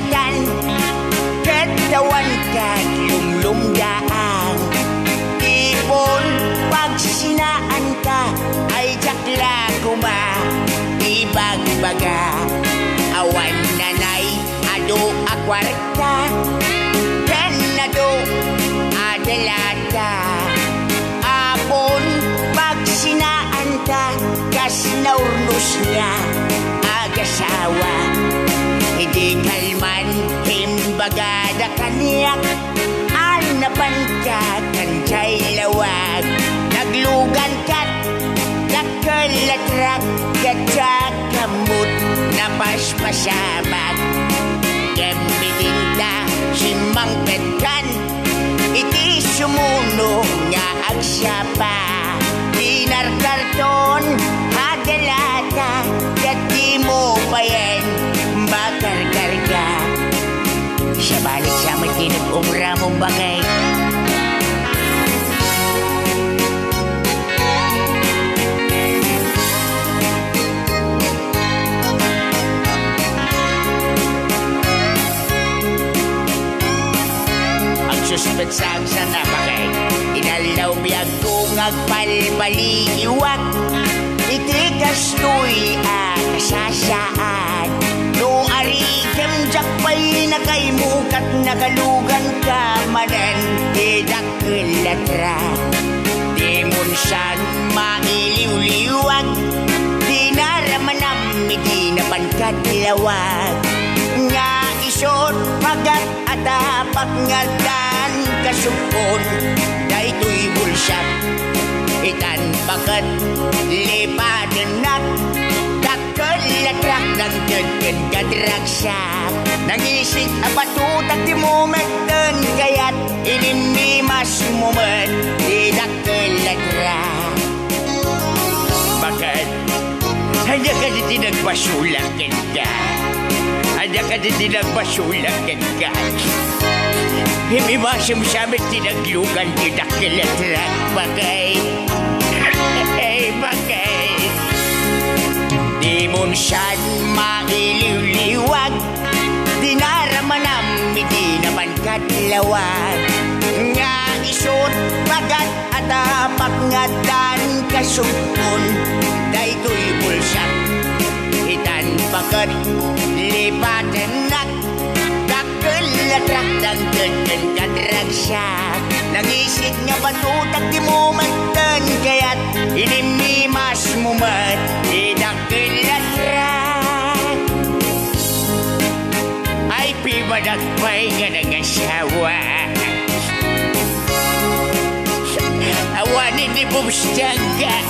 pagatan, katawan ka't lumlumdaan. Ipon pag sinaan ka, ay jakla kuma, ibagbaga. Awan nanay, ado akwarta, kanado adalata. Apon pag sinaan ka, kas naurnos niya agasawa. Hindi kalman himbagada kaniyak, anapan ka kancay lawag. Naglugan kat nakalatrak, gatsak kamot napaspasamak. Gamitin ta simang petkan, iti sumuno nga agsapa. Dinar karton adalata, dati mo pa yan bakar-karga. Siya balik sa matinag umra mong bagay. Ang suspet sa na bagay, inalaw biyag kong agpalbaliiwak. Itigas to'y akasasaan, no arigam jakpay na kay mukat nakalugan ka manan, idakilatra. Di munsan mailiw-liwag, di naramanam, di naman katilawag. Nga isot pagat atapak nga dan kasupon, dahito'y bulsak. Itan bakat lipadan nak, dakkelatrak ng geden kadragsak. Nangisig apatutak di momenten, kaya't inimimas mumet di dakkelatrak. Bakit? Hanya ka di tinagpasulakan ka, hanya ka di tinagpasulakan ka. Himimasam sabit tinaglugan di dakkelatrak. Bakit? Bakit? Di munsan mailiw-liwag, di naramanam, di naman katlawag. Nga isot pagat atapak nga dan kasupon, dahito'y bulsak. Itan pakat lipatan nak, dakkelatrak ng geden kadragsak. Nangisig nga batutak di momenten, kaya't inimimas mumet di dakkelatrak. Ay pimadagpay nga nangasawa, awanin di bumstaga.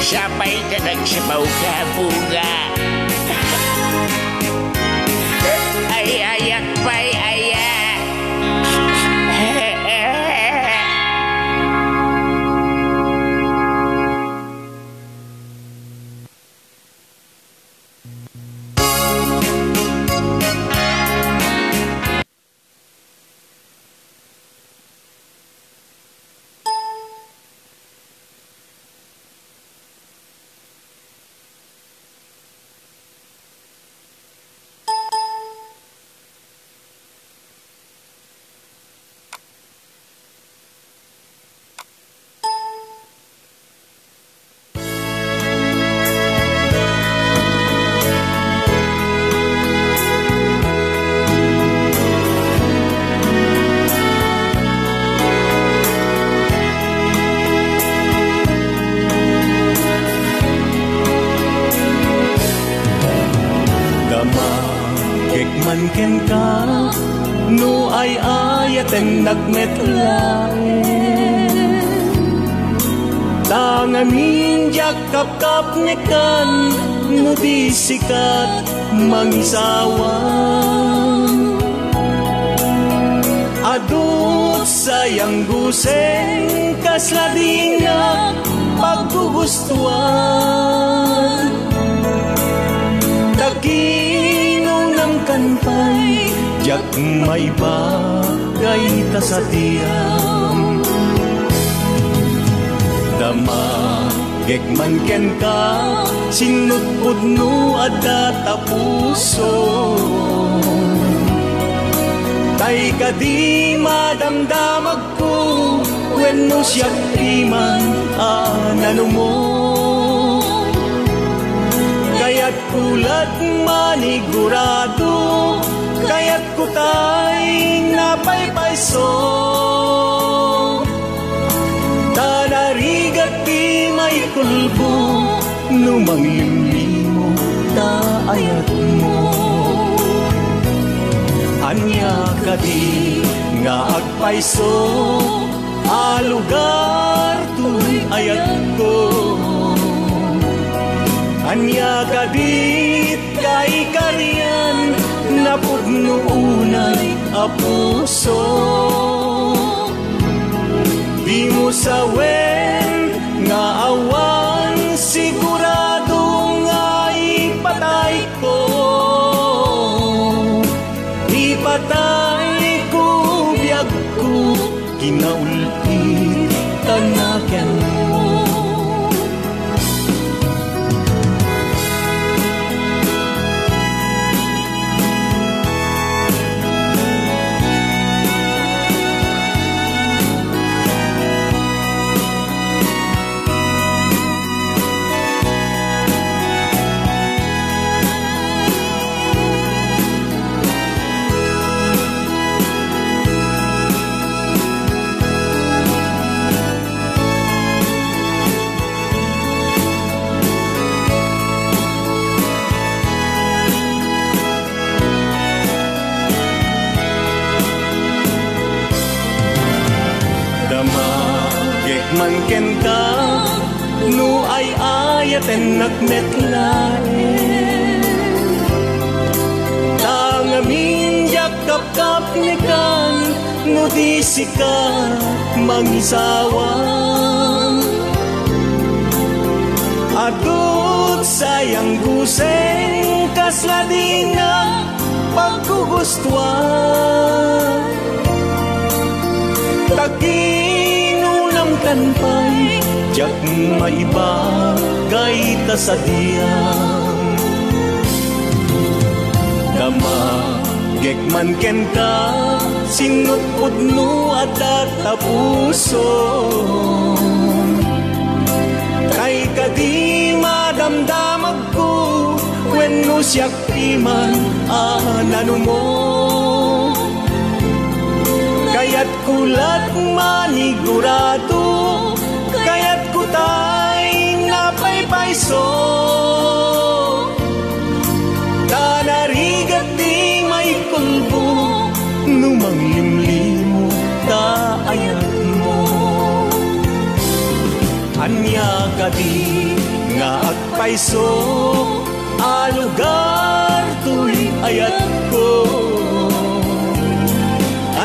Sabay na nagsabaw ka bunga, ay ayak pa'y ayak. Ken ka, no ay ayateng nagmetlae. Tanganin yakap-kap nekan, no di sikat mangisawan. Adut sayang guseng kasladinga paggugustuan. Kanpay, jak may bagay ta sa tiyam. Dama Gekman ken ka sinutpud no adda tapuso. Tay kadi madamdamag ko wenno siya iman anano mo. Kaya't kulat manigurado, kaya't kutay napaypayso. Tanarigat di may kulbo, numanglimlimo taayat mo. Anya kadi nga agpayso, alugar tuy ayat ko. Anya kadit kay kariyan, napudno unay apuso. Di mo sawen nga awan, sigurado nga ipatay ko. Ipatay ko biyag ko, kinaulpit tanaken mo. Man ken ka no ay ayaten nagmetlaen. Tangamin yakap-kap ni kan no di sikat mangisawang. Adut sayang guseng kaslading nga pagkugustuhan. Kanpay, jak maibagay ta sa diyang. Dama, gekman ken ka, sinutpud no at tapuso. Kay kadi madamdamag ko, wenno siya iman anano mo. Kaya't kulat manigurado, kaya't kutay napaypayso. Tanarigat di may kulbo, numanglimlimo taayat mo. Anya kadi nga agpayso, alugar tuy ayat ko.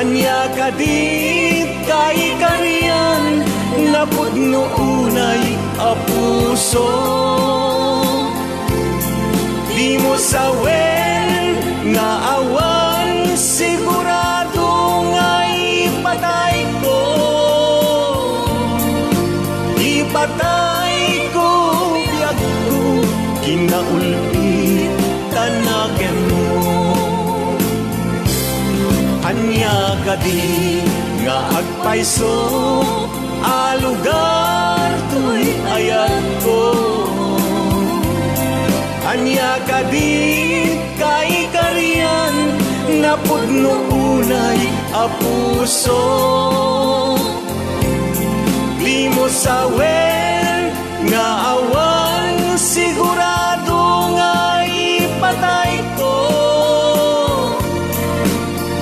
Anya kadit kay kariyan, napudno unay apuso. Di mo sawen nga awan, sigurado nga ipatay ko. Ipatay ko biyag ko, kinaulpit tanaken mo. Anya kadi nga agpayso, alugar tuy ayat ko. Anya kadi kay kariyan, napudno unay apuso. Di mo sawen nga awan, sigurado nga ipatay ko.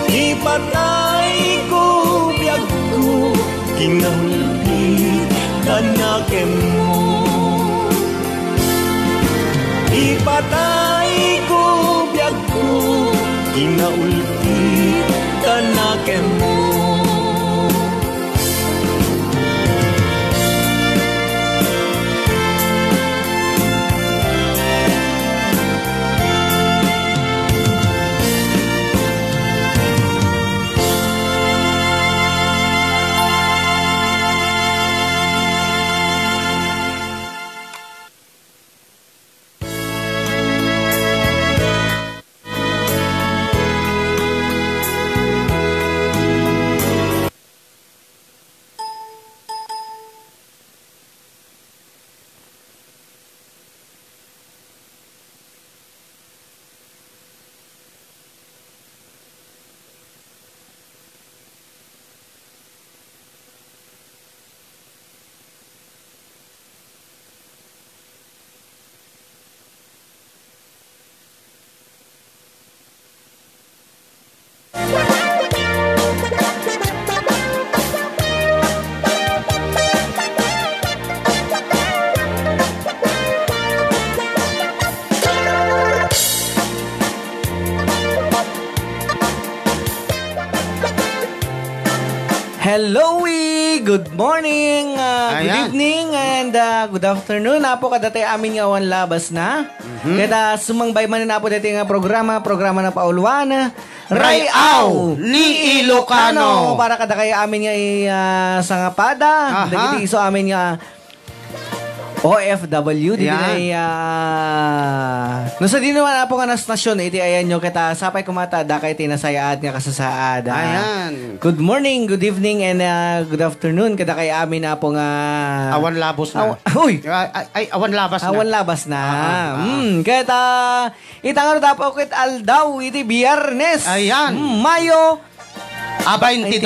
Ipatay ko biyag ko, kinahulpit tanaken mo. Ipatay ko biyag ko, kinahulpit tanaken mo. Hello, good morning, good Ayan. evening, and good afternoon. Napo kadatay amin nga awan labas na. Kada sumangbay man na po dati nga programa na pauluan. Rayaw ni Ilocano. Para kada kay amin nga sa nga pada. Aha. Dagiti iso amin nga OFW, di Yan. ay no sa di naman po nga nastasyon, iti ayan nyo kita sapay kumata, dakay tinasayaad nga kasasaad. Ayan. Good morning, good evening, and good afternoon. Kada kay amin na po nga... Awan labos na. Uy! Ay, awan labas na. Awan labas na. Kaya itangar dapat kit aldaw, iti biyernes. Ayan. Mayo 22.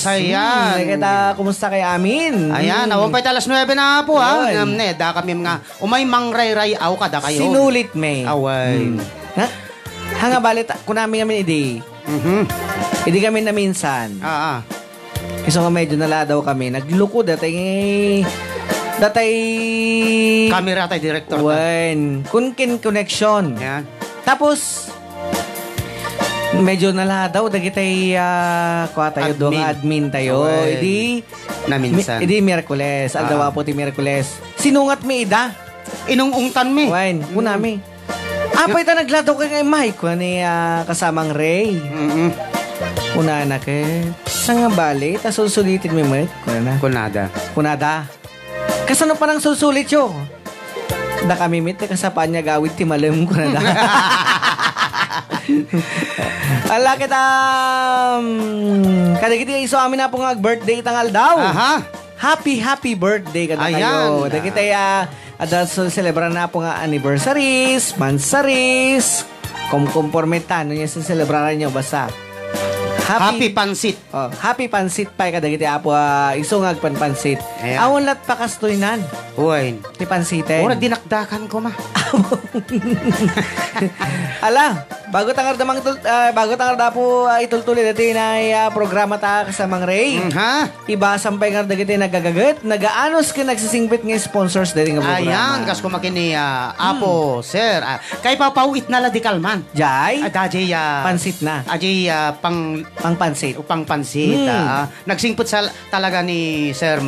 Ayan. Kaya kumusta kay amin? Ayan, awan pa alas 9 na po ha. Ayan. Da kami mga umay mangray-rayaw kada kayo. Sinulit may. Away. Ha? Hanga balit, kunami kami idi. Hindi kami na minsan. Iso nga medyo naladaw kami. Nagluko datay Camera tayo, director. Wen. Kunkin connection. Ayan. Tapos medyo naladaw dagitay kuha tayo do nga admin tayo. Wen. Idi Na minsan. idi Miyerkules. Aldawa po ti Miyerkules. Sinungat mi ida. Inungungtan mi. Wen. Kunami. Apay ta nagladaw kay kay Mike ko ni kasamang Ray. Una na ke. Sa nga bali, ta susulitin mi Mike. Kunada. Kasano pa nang susulit yo? Da kami mit kasapaan niya gawid ti malam ko na da. Ala kita kada kiti iso amin na po nga birthday tangal daw. Happy birthday kada kayo. Da kita ada celebran na po nga anniversaries, mansaries, kumpormetan niya sa celebraran niyo basta. Happy pansit. Happy pansit pa kada kiti apo iso nga pansit. Awon lat pakastoy nan. Uy. Ti pansiten. Ora dinakdakan ko ma. Ala, bago tangar po itultuloy dati na programa ta kasamang Ray. Iba sampay nga dagiti nagagagat, nagaanos ka nagsisingpit ng sponsors dati nga programa. Ayan, kas ko makini apo, sir. Kay papawit na ladikal man. Jay? Adajay pansit na. Ajay pang pansit. Pang pansit. Nagsingput sa talaga ni Sir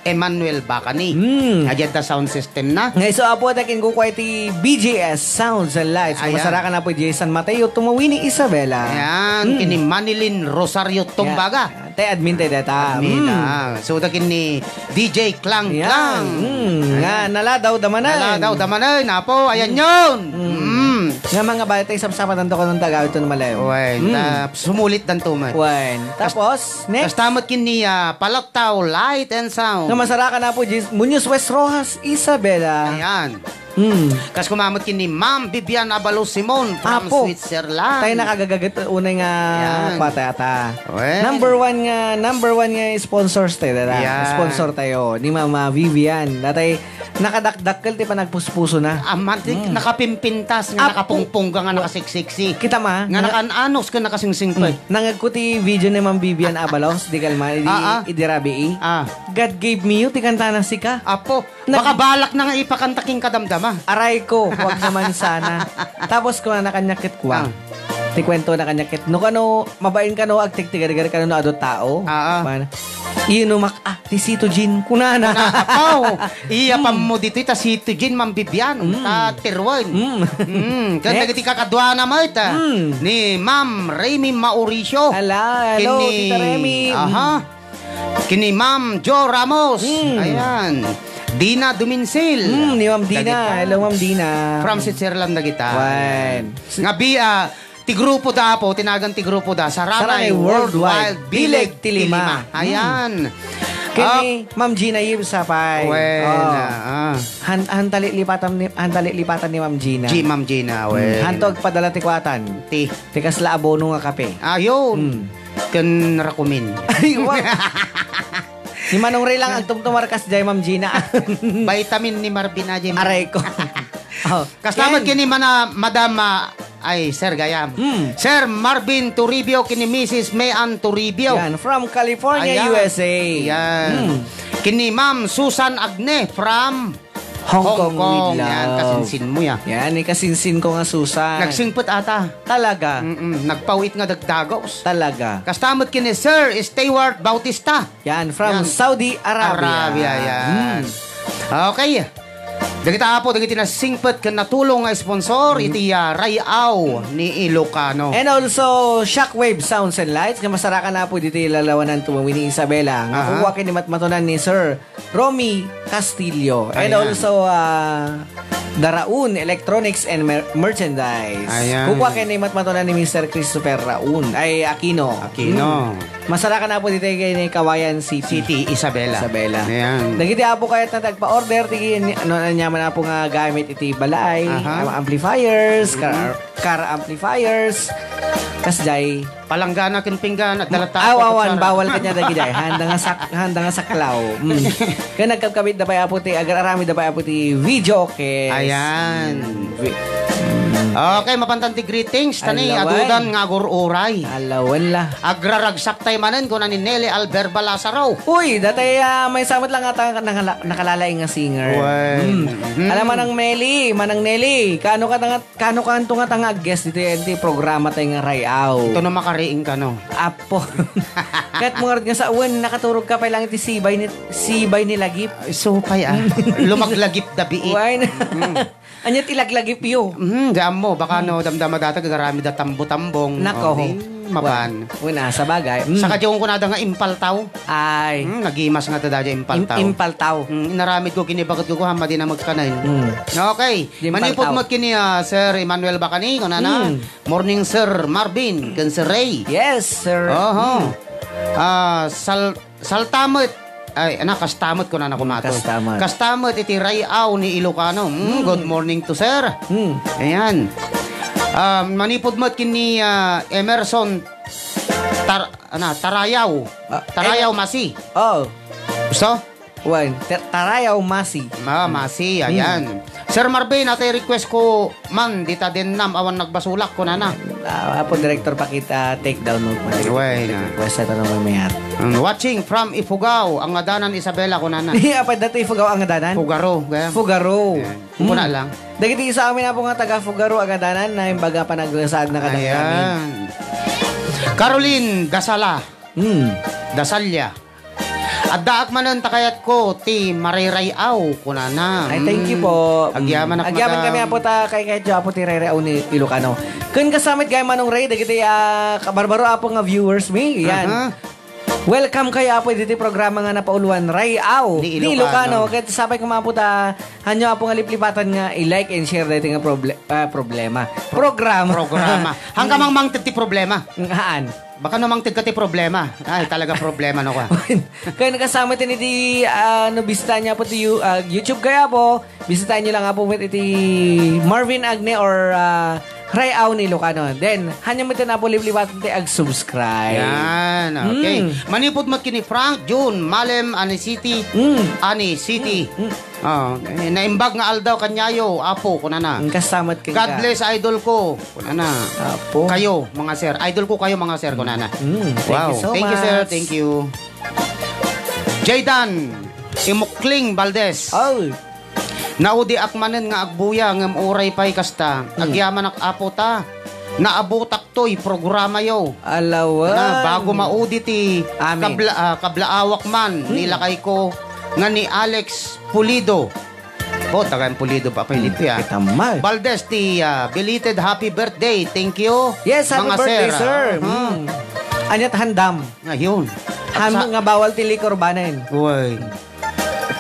Emmanuel Bacani. Adyan ta sound system na. Ngay so apo dakin ko kwa iti BGS Sounds and Lights. Masarakan na po Jason Mateo tumawini Isabela. Ayan. Kini Manilin Rosario Tumbaga. Tay admin tayo data. Admin so dakin ni DJ Klang Klang. Nga naladaw damanan. Napo. Ayan yun. Nga mga bata yung sapsapat nanto ko nung tagawit ito na malayo. Sumulit dan tumat. Tapos, next. Kastamot kini Palataw Light and Sound. Masarakan na po, Muñoz West Rojas, Isabela. Ayan. Kas kumamot kini Ma'am Vivian Abalo Simon from Switzerland. Tayo nakagagagat unay nga patata. Number one nga sponsors tayo. Sponsor tayo ni Mama Vivian. Datay nakadakdakkel ti pa nagpuspuso na. Nakapimpintas nga nakapungpungga nga nakasiksiksi. Kita ma? Nga nakananos ka nakasingsingpay. Nangagkuti video ni Ma'am Vivian Abalos, di kalma, idirabi God gave me you, ti kanta na sika. Apo, baka balak na nga ipakantaking kadamdama. Aray ko, wag naman sana. Tapos ko na nakanyakit ko. Ti kwento na kanyakit. No kano, mabain ka no, agtigtigar-gar ka no ado tao. Inumak, ti Sito Jean, kunana. Apo, iya pa mo dito, ta Sito Jean, Ma'am Vivian, ta Tirwan. Kaya nagiti kakadwa na mo ita. Ni Ma'am Remy Mauricio. Hello, Tita Remy. Kini Ma'am Jo Ramos. Ayan. Dina Duminsil. Ni Ma'am Dina. Hello, Ma'am Dina. From Switzerland na kita. Nga ti grupo da po, tinagang ti grupo da. Saranay Worldwide Bileg Tilima. Ayan. Kini Ma'am Gina Yibsa pa. Hantali lipatan ni Ma'am Gina. Ma'am Gina. Hantog padala tikwatan. Tikas la abono nga kape. Ayun. Kan rakumin. Ay, si Manong Ray lang ang tumtumarkas jay Ma'am Gina. Vitamin ni Marvin Ajay. Aray ko. Kastamad kini Madam Sir Gayam. Sir Marvin Toribio kini Mrs. Mayan Toribio. Yan, from California, USA. Yan. Kini Ma'am Susan Agne from Hong Kong with love. Yan, kasinsin mo yan. Yan, kasinsin ko nga Susan. Nagsingpot ata. Talaga. Nagpawit nga dagdagos. Talaga. Kastamot kini Sir Stewart Bautista. Yan, from Saudi Arabia. Yan. Okay. Dagita po, dagiti na singpot ka natulong nga sponsor, iti Rayaw ni Ilocano. And also, Shockwave Sounds and Lights. Kamasarakan na po dito ilalawanan tumawin ni Isabela. Nga kuha kini matmatunan ni Sir Romy Castillo. And Ayan. also, Daraun Electronics and Merchandise. Ayan. Kuha kini matmatunan ni Mr. Christopher Raun. Ay, Aquino. Masarakan na po dito kay Kawayan City, Isabela. Ayan. Nagiti po kayo na tagpa-order. Tigi, ano naman na po nga gamit iti balay. Amplifiers, car amplifiers. Kasjay. Palanggana kin pinggan at dalata. Awawan, bawal kanya dagiday. Handa nga saklaw. Kaya nagkabit da pa po ti, agar-arami da pa po ti video. Okay. Ayan. Okay, mapantanti greetings. Tani, adudan nga agur-uray. Alawan la. Agraragsak tayo manen ko na ni Nelly Alberba Lazaro. Uy, datay may samot lang ata nakalalay nga singer. Alam manang Nelly, kano ka nga guest dito yung programa tayo nga Rayaw. Ito na makariing ka, no? Apo. Kahit mga nga sa uwan, nakaturog ka pa lang iti sibay ni Lagip. Supay lumaglagip dabi. Why? Anyat ilaglagip yo. Diyan mo, baka no, damdama data gagarami da tambo-tambong. Nako. Mapan. Una, sa bagay. Saka diyon ko na nga impaltaw. Ay. Nagimas nga tadadya impaltaw. Impaltaw. Inaramid ko kini bakit ko hama din na magkanay. Okay. Manipot mo kini Sir Emmanuel Bacani. Kunana. Morning Sir Marvin. Kan Sir Ray. Yes, sir. Saltamot. Ay, kastamot ko na kumato. Kastamot iti Rayaw ni Ilocano. Good morning to sir. Ayan. Manipod mo kini Emerson Tarayaw. Tarayaw Masi. Oh. Gusto? Tarayaw Masi. Masi, ayan. Sir Marvin, atay request ko man dita din awan nagbasulak ko na. Apo director pa kita take down mo. Request ito naman mayat. Watching from Ifugao, ang adanan Isabela ko na. Apa dati Ifugao ang adanan? Fugaro. Muna lang. Dagiti sa amin na po nga taga Fugaro ang adanan na yung baga pa naglasad na kadang namin. Caroline Dasala. Dasalya. At daak manon takayat ko ti Marirayaw kunana. Ay, thank you po. Agyaman kami apo ta kay apo ti Rayrayaw ni Ilocano. Kun kasamit gay manong Ray dagiti kabarbaro apo nga viewers mi. Yan. Welcome kayo apo dito programa nga napauluan Rayaw ni Ilocano. Kaya sabay kumaputa hanyo apo nga liplipatan nga i-like and share dito nga programa. Hanggang mang ti problema. Haan. Baka namang tigkati problema. Ay, talaga problema no ka. Kaya nakasama tin iti bisita niya po ti YouTube kaya po. Bisitahin niyo lang po iti Marvin Agne or Rayaw ni Ilocano. Then, hanya mo ito na po libliwatan ti ag-subscribe. Yan, okay. Manipod mo kini Frank, June, Malem, Ani City. Naimbag nga aldaw kanyayo, apo, kunana. Kasamat ka. God bless, idol ko. Kunana. Apo. Kayo, mga sir. Idol ko kayo, mga sir, kunana. Wow. Thank you, sir. Thank you. Jaydan, Imukling Valdez. Oh. Naudi akmanen nga agbuya ngem uray pay kasta. Agyaman ak apo ta. Naabutak toy programa yo. Alawan. Bago maudi ti kablaawak man nilakay ko nga ni Alex Pulido. Tagan Pulido pa pilito ya. Tamal. Valdez ti belated happy birthday. Thank you. Yes, happy birthday, sir. Anyat handam. Ayun. Nga bawal ti likor banen. Uy.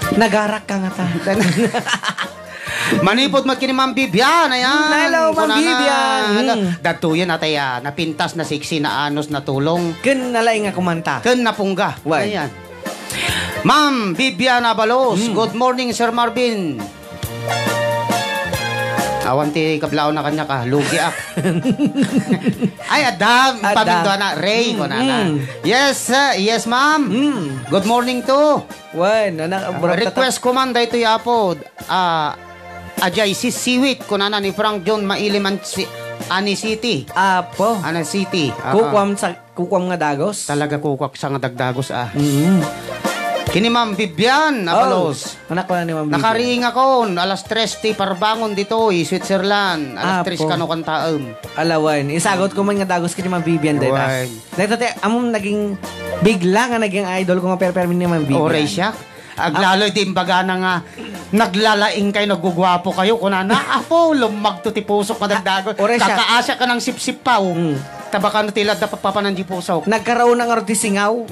Nagarak ka nga ta. Manipot magkini Ma'am Bibian. Ayan. Hello, Ma'am Bibian. Datuyan atay napintas na siksi na anos na tulong. Ken nalay nga kumanta. Ken napungga. Ayan. Ma'am Bibian Abalos. Good morning, Sir Marvin. Awan ti kablao na kanya ka. Lugi ak. Ay, Adam. Pabindo na. Ray ko na. Yes, yes, ma'am. Good morning to. Request ko man dahito yapo. Ajay si Siwit. Kunana ni Frank John Mailiman Ani City. Apo. Ani City. Kukwam nga dagos. Talaga kukwak sa nga dagdagos Kini Ma'am Vivian Abalos. Anak ko na ni Ma'am Vivian. Nakaring ako, alas 3 ti parbangon dito, Switzerland. Alas 3 kano kan taem. Alawan. Isagot ko man nga dagos kini Ma'am Vivian dito. Dito amom naging bigla nga naging idol ko nga perpermin ni Ma'am Vivian. Oray siya. Aglaloy di imbaga na nga naglalaing kayo, nagugwapo kayo. Kuna na, apo, lumagto ti pusok ka dagdagon. Kakaasya ka ng sip-sip pa. Tabaka no tilad na papanan di pusok. Nagkaroon ng arti singaw.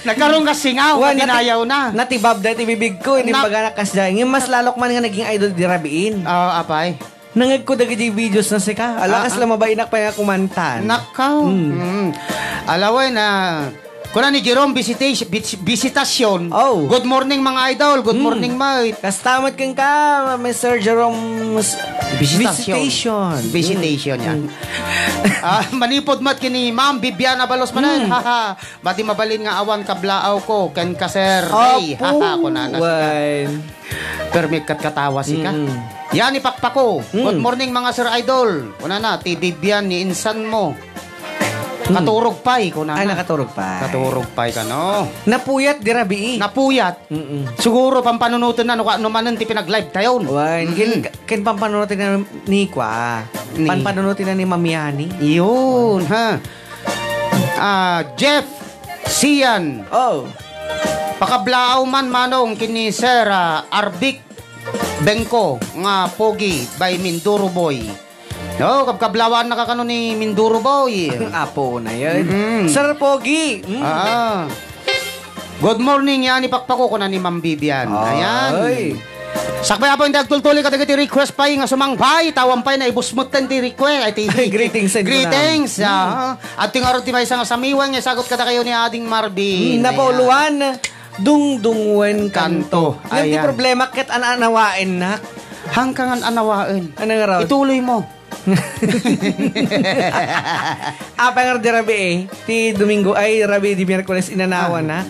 Nagkaroon ka singaw, dinayaw na. Natibab dahil ibibig ko, hindi baga nakasya. Ngayon mas lalok man nga naging idol di Rabiin. Oo, apay. Nangag ko dagi di videos na sika. Alakas lang mabainak pa nga kumantan. Nakaw. Alaway na... Kuna ni Jerome Visitasyon. Oh. Good morning mga idol. Good morning mate. Kastamat kang ka, Mr. Jerome Visitation yan. Manipod mat kini Ma'am Viviana Balos manan. Haha. Bati mabalin nga awan kablaaw ko. Ken kaser. Hey. Haha. Kuna na sika. Permit kat katawa sika. Yan ipakpako. Good morning mga Sir Idol. Kuna na. Ti Vivian ni insan mo. Katurog pay ko na. Ay, nakaturog pay. Katurog pay ka, no? Napuyat, di Rabi. Napuyat? Siguro, pampanunutin na, no manan ti pinag-live tayo. Wan, kin pampanunutin na ni Kwa. Pampanunutin na ni Mamiani. Yun, ha? Jeff Sian. Oh. Pakablaaw man manong kini Sir Arbik Bengko, nga Pogi, by Minduro Boy. No, kablawan na kakano ni Minduro Boy. Apo na yan. Sir Pogi. Good morning yan, ipakpako ko na ni Ma'am Vivian. Ayan. Sakbay apo yung dagtultuli ka ti request pa nga sumangbay. Tawang pa na ibusmutan ti request. Greetings. Greetings. At yung araw ti may isang samiwang, sagot ka kayo ni Ading Marvin. Napauluan. Dungdungwen kanto. Yung problema ket anawain na. Hangkangan anawain. Ano nga raw? Ituloy mo. Apa nga di Rabi ti Domingo ay Rabi di Miyerkules inanawan na.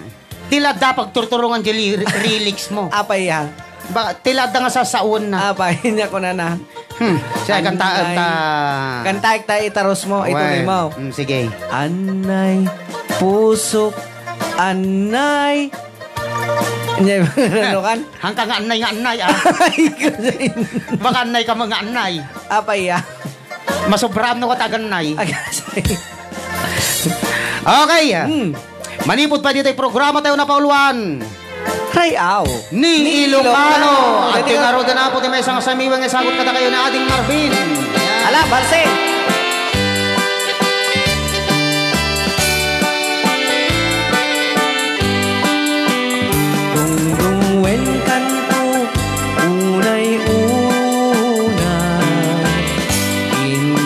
Tila dapat turturungan di relics mo. Apa ya? Tila da nga sa saon na. Apa niya ko na. Siya kantaik tayo itaros mo. Ituloy mo. Sige. Anay, pusok, anay. Ano kan? Hangka nga anay Baka anay ka mga anay. Apa ya? Masobram no ka taganay. Okay. Manipod pa dito yung programa tayo na pauluan. Rayaw. Ni Ilocano. At yung araw na po may isang samiwang isagot ka na kayo na Ading Marvin. Ala, balse.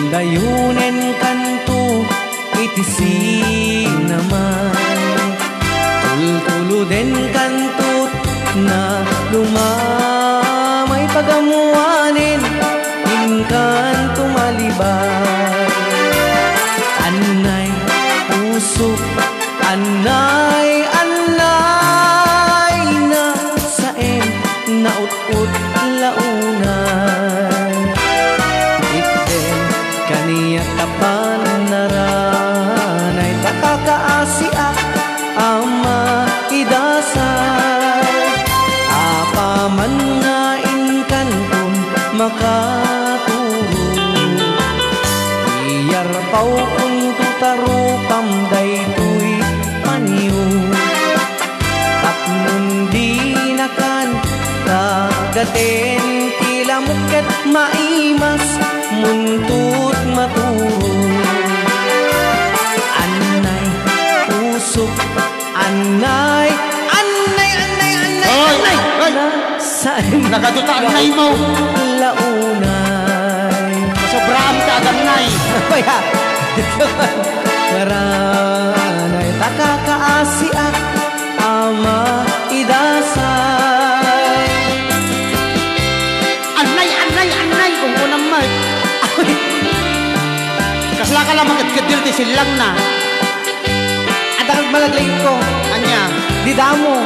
Dayunen kanto itisi naman tultuluden kanto na lumamay pagamuanin inkan tumalibay anay usok anay na saen naut-ut launay kaniya tapan naranay takakaasiak ama idasay apaman nga inkan kung makaturo iyar pau kung tutarupam daytoy paniyo tapnon di nakan kagaten kilamuket maimas muntut maturo anay usok anay saan nagaduta anay mo launay sobrang ka aganay kaya maranay takakaasiak ama idasay anay kung unang mag kasla ka lang magkadil di silang na at ang malaglayin ko anya di damo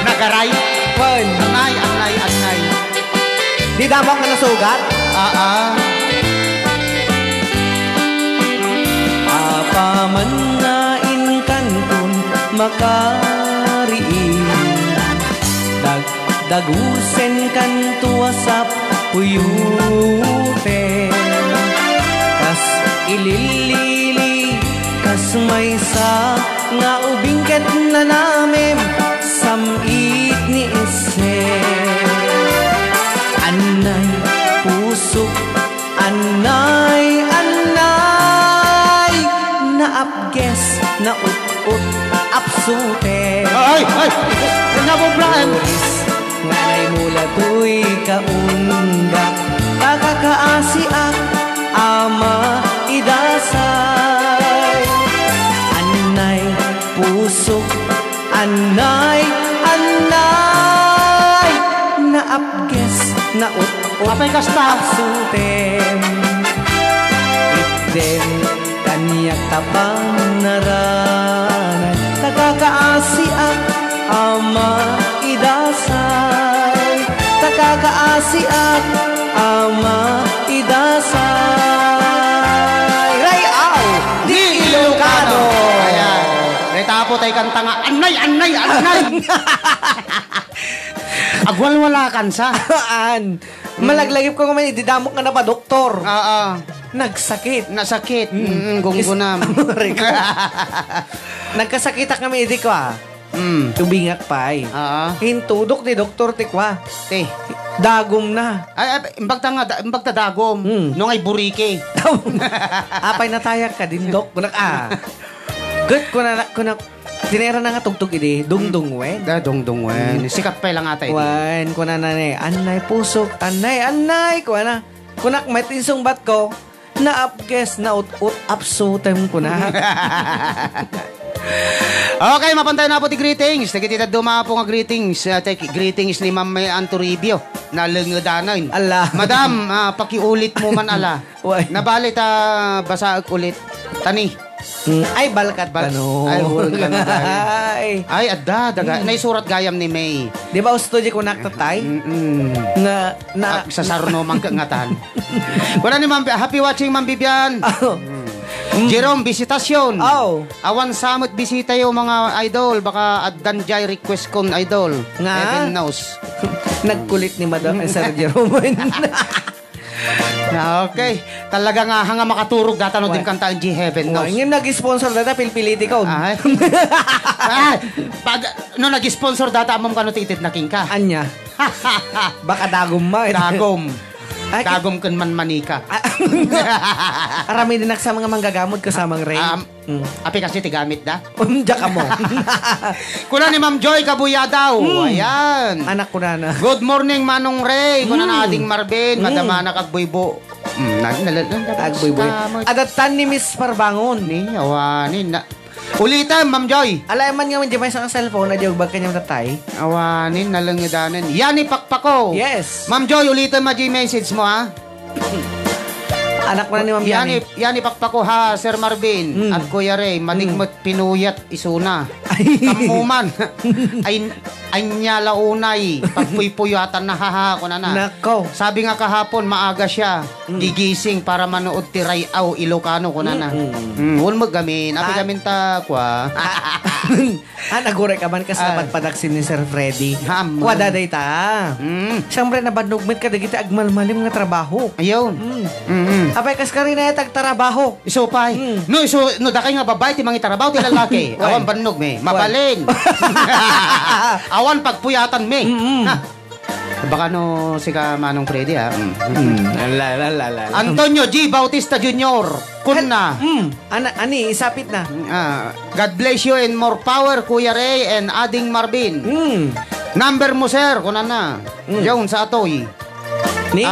nagaray anay di damo ka nasugat apaman nga makariin. Dagdagusen kan tuwasap puyuten. Kas ililili, kas maysa, nga ubingket na namin, samit ni ise. Anay, pusok, anay, anay, naapges, na ut-ut, apsute. Ay! Nga po, Brian! Turis, nganay mula tuy kaunga, kakakaasi ak, ama idasay. Anay, pusok, anay, anay, naapges, na ut-ut, Apay kasta. apsutem. Itten, kanyak tapang naranay, nakakaasi ak, ama idasay. Nakakaasi ak, ama idasay. Rayaw, di Ilocano. Ayan. Retapo tayo kanta nga, anay, anay, anay! Agwal-wala kan sa. An, malaglagip ko ngayon, ididamok ka na pa, doktor. Oo. Nagsakit. Nasakit. Gunggunam. Nagkasakita kami, idi ko Tubingak pa ay. Hintudok ni doktor tikwa. Te. Dagom na. Ay, imbagta dagom. Nung ay burike. Apay natayak ka din, dok. Kunak Good, kunak tinera na nga tugtog idi. Dungdung wen. Dungdung wen. Sikat pa lang ata iti. Wen, kuna na ni. Anay pusok. Anay, anay. Kuna. Kunak may tinsong bat ko. Naapges, na ut-ut, apsutem kuna. Okay, mapantay na po ti greetings. Nagititad duma po nga greetings. Greetings ni Ma'am May Antoribio. Nalangadanan. Ala. Madam, pakiulit mo man ala. Nabalit basaag ulit. Tani. Ay, balkat ka no. Ay, hulog ka na ay, adda. Naisurat gayam ni May. Di ba usto di ko naktatay? Na. Sa sarno mang kangatan. Wala ni Ma'am. Happy watching, Ma'am Bibian. Jerome, bisitasyon. Awan samot bisita yung mga idol. Baka addanjay request kon idol. Nga? Heaven knows. Nagkulit ni Madam Sir Jerome. Okay. Talaga nga hanga makaturog data no din kantaan G Heaven knows. Ngayon nag-sponsor data, pilpiliti ko. Pag no nag-sponsor data amom kano titit na king ka. Anya? Baka dagom ma. Dagom. Dagom kun man manika. Arami din sa mga manggagamot kasamang Ray. Api kasi tigamit da. Diya ka mo. Kuna ni Ma'am Joy Kabuya daw. Ayan. Anak ko na. Good morning, Manong Ray. Kuna na ading Marvin. Madama na kagbuybo. Kagbuyboy. Adatan ni Miss Parbangon. Ni, awanin na. Ulitan, Ma'am Joy. Alaman nga man di may isang cellphone na di bag kanyang tatay. Awanin, nalangadanan. Yani pakpako. Yes. Ma'am Joy, ulitan ma message mo ha. Anak ko na ni Ma'am Yani. Yani pakpako ha, Sir Marvin. At Kuya Ray, manigmot pinuyat isuna. Kamuman. Ay nyala unay. Pagpuypuyatan na haha ko na na. Nako. Sabi nga kahapon, maaga siya. Gigising para manood ti Rayaw Ilocano ko na na. Huwag magamin. Api gamin ta kwa. Nagure ka man sa pagpadaksin ni Sir Freddy. Kwa daday ta. Siyempre nabadnugmit ka dagiti agmalmalim nga trabaho. Ayaw. Apay kas ka rin na itag trabaho. Isupay. No dakay nga babae ti mga trabaho ti lalaki. Awan bannog me. Mabalin. Awan pagpuyatan me. Baka no si ka Manong Freddy ha. Antonio G. Bautista Jr. Kunna. Ani, isapit na. God bless you and more power, Kuya Ray and Ading Marvin. Number mo, sir. Kunan na. Jones sa atoy. Ni?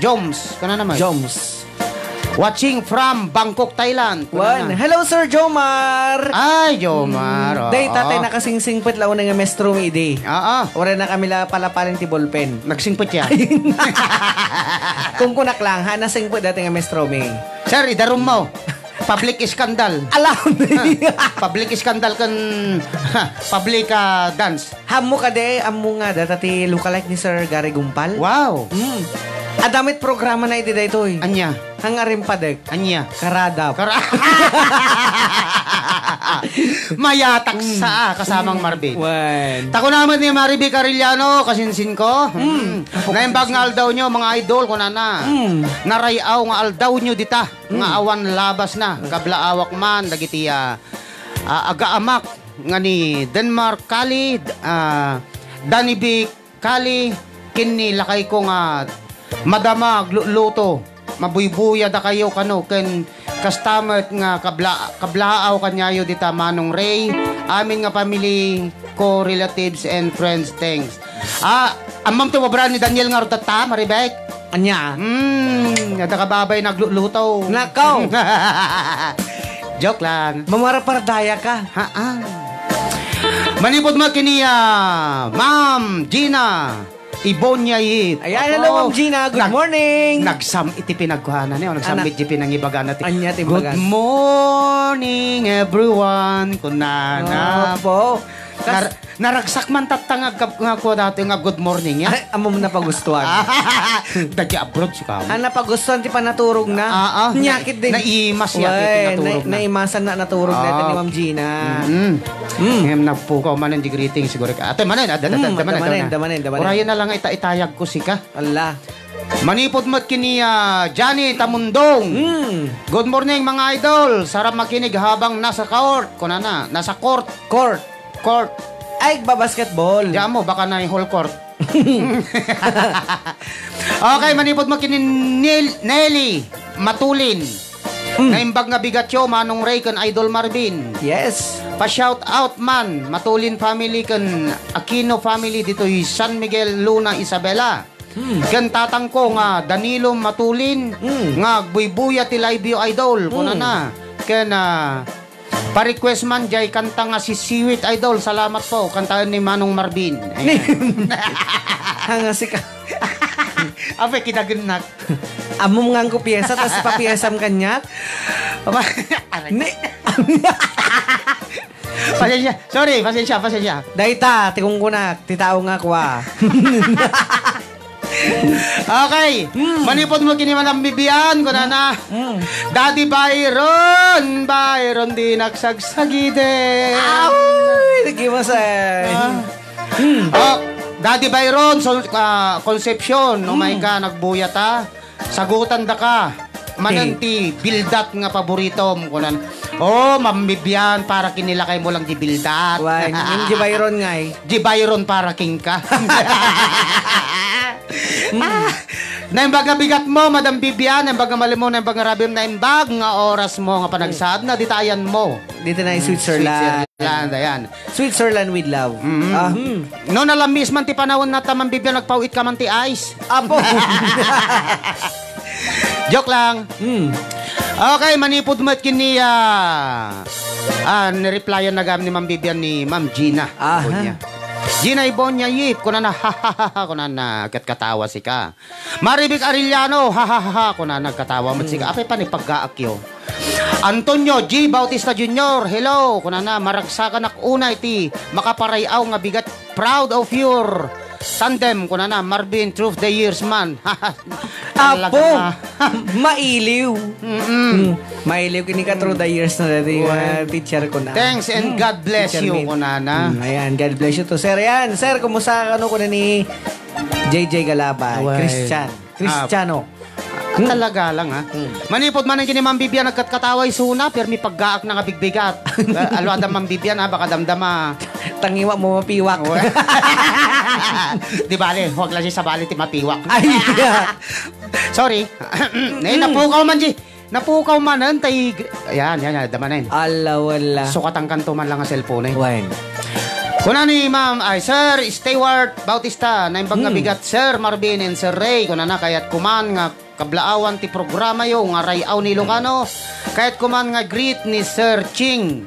Joms. Kunan naman. Joms. Watching from Bangkok, Thailand. Hello, Sir Jomar. Ay, Jomar. Day, tatay nakasingsingpit lao na nga mestro mi ide. Ora na kami la palapalin ti ballpen. Nagsingpit ya. Kung kunak lang, ha, nasingpit dati nga mestro mi. Sir, idarum mo. Public scandal. Alam Public scandal kan public dance. Hamo ka de, amo nga dati lookalike ni Sir Gary Gumpal. Wow. Adamit programa na iti dayto eh. Anya. Hangarim padek. Anya. Karadap. Mayatak sa kasamang Marvin. Wan. Tako naman ni Mariby Carillano, kasinsin ko. Naimbag nga aldaw nyo, mga idol ko na. Narayaw nga aldaw nyo dita. Nga awan labas na. Kablaawak man, dagiti agaamak nga ni Denmark Kali, Danibik Kali, kini lakay ko nga madamag luto. Mabuybuya da kayo kano ken customer nga kablaaw kanyayo dita Manong Ray, amin nga family ko, relatives and friends, thanks. Amam to mabra ni Daniel nga rutata, Maribek. Anya? Nada kababay nagluluto. Nakaw. Joke lang. Mamarapardaya ka. Manipod mo kiniya, Ma'am Gina Ibonya Yit. Ayan, hello, Ma'am Gina. Good morning. Nagsam iti pinagkuhanan niyo. Nagsam iti pinangibagan natin. Anya, good morning, everyone. Kunana. Po. Naragsak man tatangag nga ko dati nga good morning ya. Ay, amo na pagustuhan. Dati abroad si ka. Napagustuhan ti panaturog na. Nyakit din. Naimas yakit naturog na. Naimasan na naturog na ni Ma'am Gina. Ngayon na po ko manan di greeting siguro ka. Ate manan, damanin. Orayan na lang itayag ko si ka. Allah. Manipod mo't kini Johnny Tamundong. Good morning mga idol. Sarap makinig habang nasa court. Kunana, nasa court. Ay, basketball. Diyan mo, baka na yung whole court. Okay, manipod mo kini Nelly Matulin. Naimbag nga bigatyo, Manong Ray kan Idol Marvin. Yes. Pa-shout out man, Matulin family kan Aquino family dito yung San Miguel Luna Isabela. Kan tatang ko nga Danilo Matulin, nga buybuya ti Libio Idol. Kuna na. Kan pa-request man jay kanta nga si Siwit Idol. Salamat po. Kantaan ni Manong Marvin. Hanga si ka. Ape, kinaginak. Amom nga ko piyesa, tapos papiyesam kanyak. Pasensya. Sorry, pasensya. Dayta, tikong kunak. Titao nga kwa. Okay. Manipod mo kini man ang bibiyan ko na. Daddy Byron di nagsagsagide. Ay, nagimasay. Daddy Byron, Concepcion, umay ka, nagbuya ta. Sagutan da ka. Mananti, bildat nga paborito mo kunan. Mambibyan para kinilakay mo lang di bildat. Why? Yung G. Byron nga eh. G. Byron para king ka. Naimbaga bigat mo, Madam Bibian, naimbaga mali mo, naimbaga rabim, naimbag nga oras mo, nga panagsaad na, ditayan mo. Dito na yung Switzerland. Ayan. Switzerland with love. No, nalamis man ti panahon na tamang Bibian, nagpauit ka man ti ice. Apo. Joke lang. Okay, manipod mo at kiniya. Nireplyan na gam ni Ma'am Bibian ni Ma'am Gina. Gina Ibonya Yip, kunana kunana katawa si ka. Maribik Arellano, kunana katawa mo si ka. Apay pa ni paggaakyo. Antonio G. Bautista Jr. Hello, kunana maragsakan ak una iti makaparayaw nga bigat. Proud of your tandem, kunana Marvin Truth the Years man. Apo, mailiw. Mailiw kini ka through the years na dati teacher ko na. Thanks and God bless you, kunana. Ayan, God bless you to sir. Yan, sir, kumusta ano ko na ni JJ Galabay? Cristiano. Talaga lang ha. Manipod man ang kini Ma'am Bibian nagkatkataway suna pero may paggaak na kabigbigat. Alwada Ma'am Bibian baka damdama. Tangiwa mo mapiwak. Di bale, huwag lang siya sa bali ti mapiwak. Ay, sorry. Napukaw man G. Napukaw man tay. Ayan, damanin. Ala wala. Sukatang kanto man lang ang cellphone. Wine. Kuna ni Ma'am, Sir Stewart Bautista, naimbang nga bigat, Sir Marvin and Sir Ray, kuna na kayat kuman nga kablaawan ti programa yo, nga rayaw ni Lucano, kayat kuman nga greet ni Sir Ching,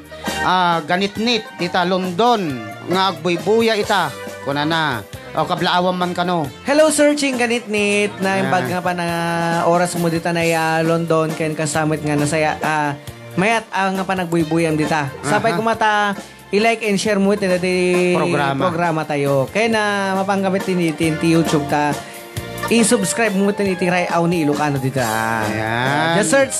ganitnit, ita London, nga agbuybuya ita, kuna na, kablaawan man kano. Hello Sir Ching, ganitnit, na imbag nga pa na oras mo dita na London, kayan kasamit nga nasaya, mayat nga pa nagbuybuyan dita. Sabay kumata, i-like and share mo ito na programa tayo. Kaya na mapanggamit din YouTube ta. I-subscribe mo ito iti Rayaw ni Ilocano dito. Ayan. Just search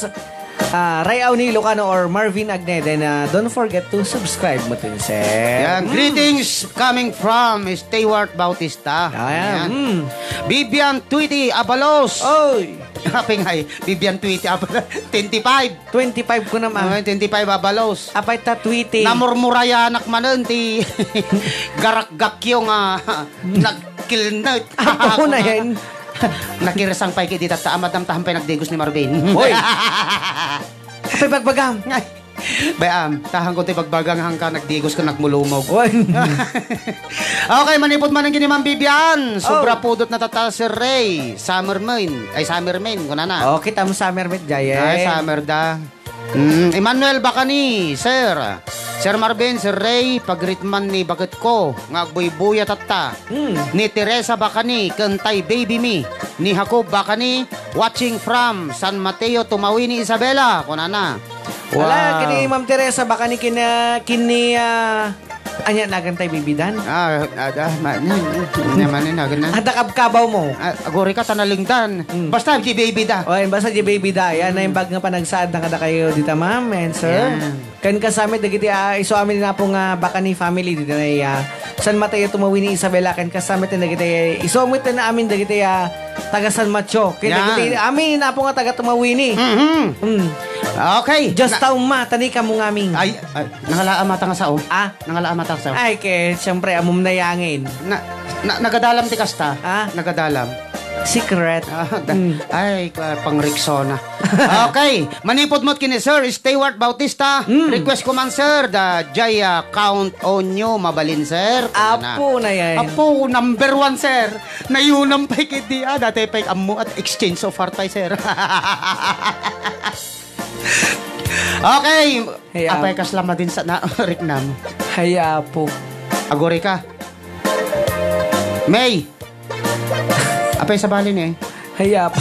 Rayaw ni Ilocano or Marvin Agne. Then don't forget to subscribe mo ito, sir. Yan. Greetings coming from Stewart Bautista. Ayan. Vivian Tweety Abalos. Oy! Happy nga Vivian Tweety Abalos. 25. 25 ko naman. 25 Abalos. Apay ta tweety. Namurmuraya anak manon ti garak-gakyo nga nagkilnat. Ako na yan. Nakiresang pay kiti taamad ang tahampay nagdigos ni Marvin. Hoy! Apay bagbagam. Bayam, tahan ko ti pagbagang hangka nagdigos ka nagmulumog. Hoy! Okay, manipod man ang Ma'am Vivian. Sobra pudot na tata si Ray. Summerman. Kuna na. Oh, kita mo summer mit Jay. Ay, summer da. Emmanuel Bacani, sir. Sir Marvin, Sir Ray, pagritman ni bagat ko, ngagbuy-buya tata. Ni Teresa Bacani, kantay baby me. Ni Jacob Bacani, watching from San Mateo, Tumawi ni Isabela. Kuna na. Wow. Wala, kini Ma'am Teresa, baka ni anya nagantay bibidan. Naman ni nagan na. Handa kabkabaw mo. Agori ka tanalingdan. Basta di baby da. Oy, basta di baby da. Yan na yung bag nga panagsaad na kada kayo dito, ma'am and sir. Yeah. Kan kasami dagiti iso amin na po nga baka ni family dito na San Mateo Tumawi ni Isabela kan kasami tin dagiti iso mo na amin dagiti taga San Macho. Ken dagiti amin na po nga taga Tumawi ni. Okay. Just ma tani ka mo ngaming. Ay, nangalaan mata nga sao. Nangalaan mata nga sao. Ay, ke, siyempre, amom na yangin. Nagadalam ti kasta. Nagadalam. Secret. Ay, pang Rexona. Okay. Manipod mo't kini, sir. Stewart Bautista. Request ko man, sir. The Jaya count on you. Mabalin, sir. Apo na yan. Apo, number 1, sir. Nayunang pa'y kiti. Dati pa'y amu at exchange of heart pa'y, sir. Okay. Apay kaslama din sa riknam. Haya po. Agori ka. May. Apay sa balin eh. Haya po.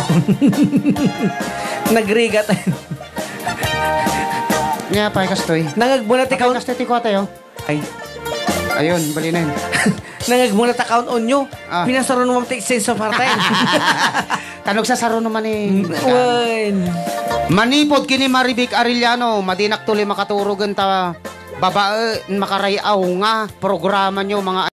Nagrigat. Nga apay kastoy. Nangagbunat account. Apay kastoy tiko tayo. Ay. Ayun, balinin. Nangagbunat account on nyo. Pinasaro naman take sense of heart time. Tanog sa saro naman eh. Manipod kini Maribik Arellano, madinak tuloy makaturugan ta babae makarayaw nga programa nyo mga